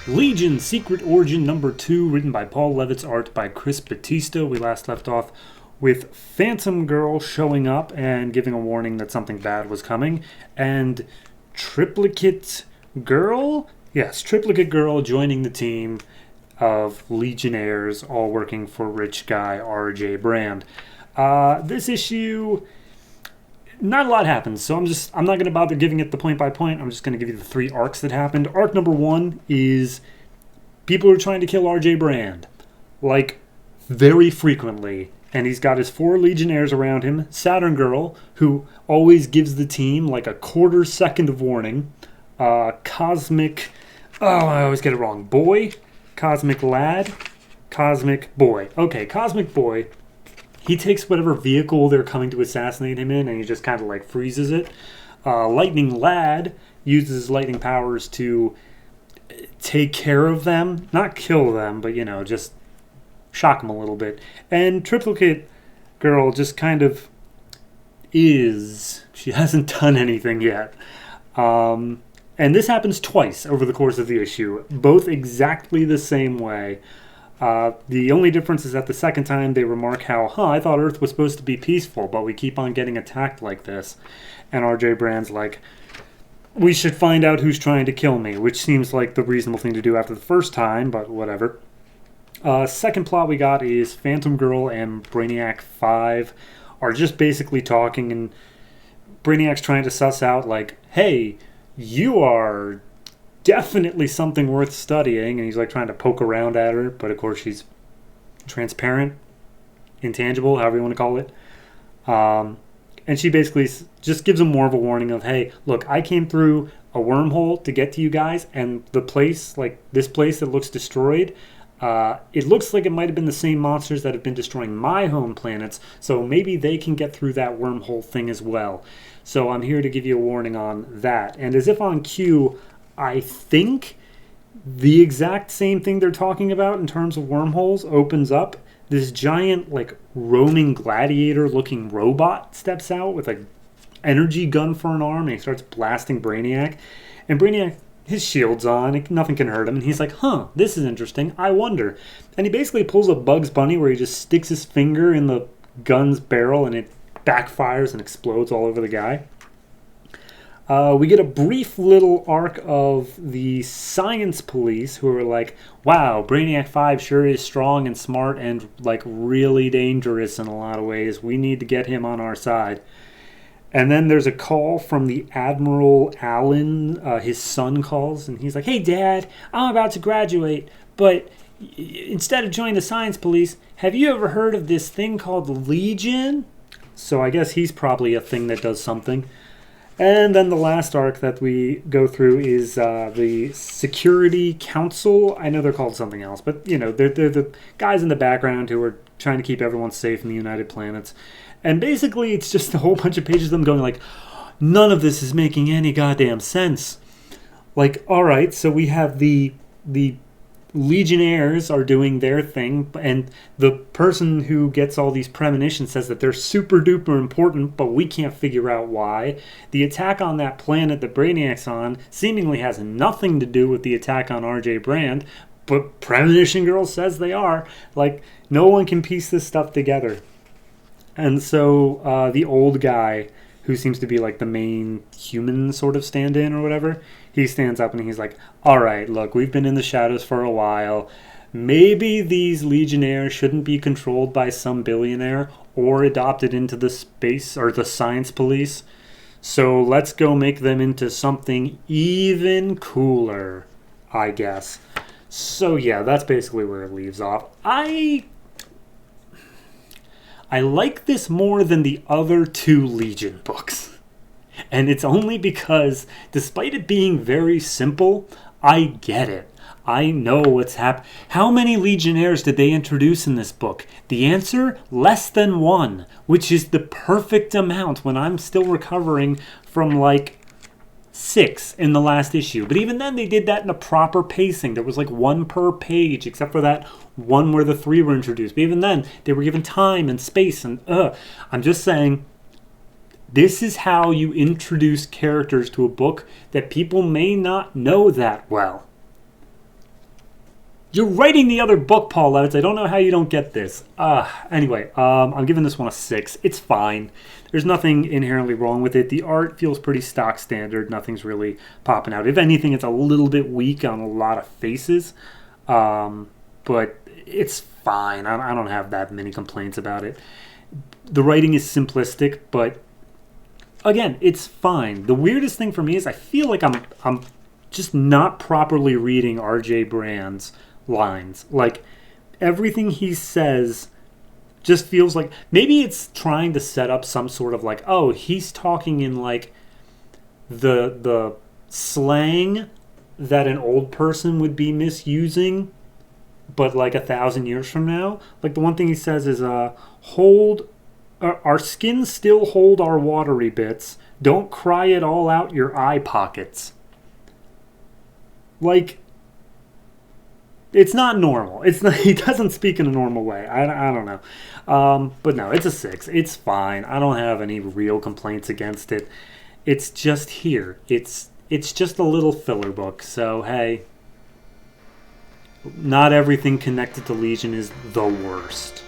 Legion Secret Origin number 2, written by Paul Levitz, art by Chris Batista. We last left off with Phantom Girl showing up and giving a warning that something bad was coming, and Triplicate Girl? Yes, Triplicate Girl joining the team of Legionnaires, all working for rich guy R.J. Brand. This issue, not a lot happens, so I'm not going to bother giving it the point by point. I'm just going to give you the 3 arcs that happened. Arc number 1 is people are trying to kill R.J. Brand, like, very frequently. And he's got his 4 Legionnaires around him. Saturn Girl, who always gives the team like a quarter second of warning. Cosmic, I always get it wrong. Boy, Cosmic Lad, Cosmic Boy. Okay, Cosmic Boy. He takes whatever vehicle they're coming to assassinate him in, and he just kind of like freezes it. Lightning Lad uses his lightning powers to take care of them. Not kill them, but, just shock them a little bit. And Triplicate Girl just kind of is. She hasn't done anything yet. And this happens twice over the course of the issue, both exactly the same way. The only difference is that the second time they remark how, I thought Earth was supposed to be peaceful, but we keep on getting attacked like this. And R.J. Brand's like, we should find out who's trying to kill me, which seems like the reasonable thing to do after the first time, but whatever. Second plot we got is Phantom Girl and Brainiac 5 are just basically talking, and Brainiac's trying to suss out, like, hey, you are definitely something worth studying, and he's like trying to poke around at her, but of course she's transparent, intangible, however you want to call it. And she basically just gives him more of a warning of, hey, look, I came through a wormhole to get to you guys, and the place, like this place that looks destroyed, it looks like it might have been the same monsters that have been destroying my home planets, so maybe they can get through that wormhole thing as well. So I'm here to give you a warning on that. And as if on cue, I think the exact same thing they're talking about in terms of wormholes opens up. This giant, like, roaming gladiator-looking robot steps out with an energy gun for an arm, and he starts blasting Brainiac. And Brainiac, his shield's on, nothing can hurt him, and he's like, this is interesting, I wonder. And he basically pulls a Bugs Bunny where he just sticks his finger in the gun's barrel, and it backfires and explodes all over the guy. We get a brief little arc of the science police who are like, wow, Brainiac 5 sure is strong and smart and like really dangerous in a lot of ways. We need to get him on our side. And then there's a call from the Admiral Allen. His son calls and he's like, hey, Dad, I'm about to graduate, but instead of joining the science police, have you ever heard of this thing called Legion? So I guess he's probably a thing that does something. And then the last arc that we go through is the Security Council. I know they're called something else, but, they're the guys in the background who are trying to keep everyone safe in the United Planets. And basically, it's just a whole bunch of pages of them going like, none of this is making any goddamn sense. Like, all right, so we have the Legionnaires are doing their thing, and the person who gets all these premonitions says that they're super duper important, but we can't figure out why. The attack on that planet that Brainiac's on seemingly has nothing to do with the attack on R.J. Brand, but Premonition Girl says they are. Like, no one can piece this stuff together. And so the old guy, who seems to be like the main human sort of stand-in or whatever, he stands up and he's like, all right, look, we've been in the shadows for a while. Maybe these Legionnaires shouldn't be controlled by some billionaire or adopted into the space or the science police. So let's go make them into something even cooler, I guess. So yeah, that's basically where it leaves off. I like this more than the other 2 Legion books. And it's only because, despite it being very simple, I get it. I know what's happening. How many Legionnaires did they introduce in this book? The answer? Less than 1, which is the perfect amount when I'm still recovering from like 6 in the last issue. But even then, they did that in a proper pacing. There was like 1 per page, except for that one where the 3 were introduced. But even then, they were given time and space. And I'm just saying, this is how you introduce characters to a book that people may not know that well. You're writing the other book, Paul Levitz. I don't know how you don't get this. Anyway, I'm giving this one a 6. It's fine. There's nothing inherently wrong with it. The art feels pretty stock standard. Nothing's really popping out. If anything, it's a little bit weak on a lot of faces. But it's fine. I don't have that many complaints about it. The writing is simplistic, but again, it's fine. The weirdest thing for me is I feel like I'm just not properly reading R.J. Brand's lines. Like, everything he says just feels like maybe it's trying to set up some sort of like, oh, he's talking in like the slang that an old person would be misusing, but like 1,000 years from now. Like, the one thing he says is hold our skins still hold our watery bits, don't cry it all out your eye pockets. Like, it's not normal. It's not. He doesn't speak in a normal way. I don't know. But no, it's a 6. It's fine. I don't have any real complaints against it. It's just here. It's just a little filler book. So, hey, not everything connected to Legion is the worst.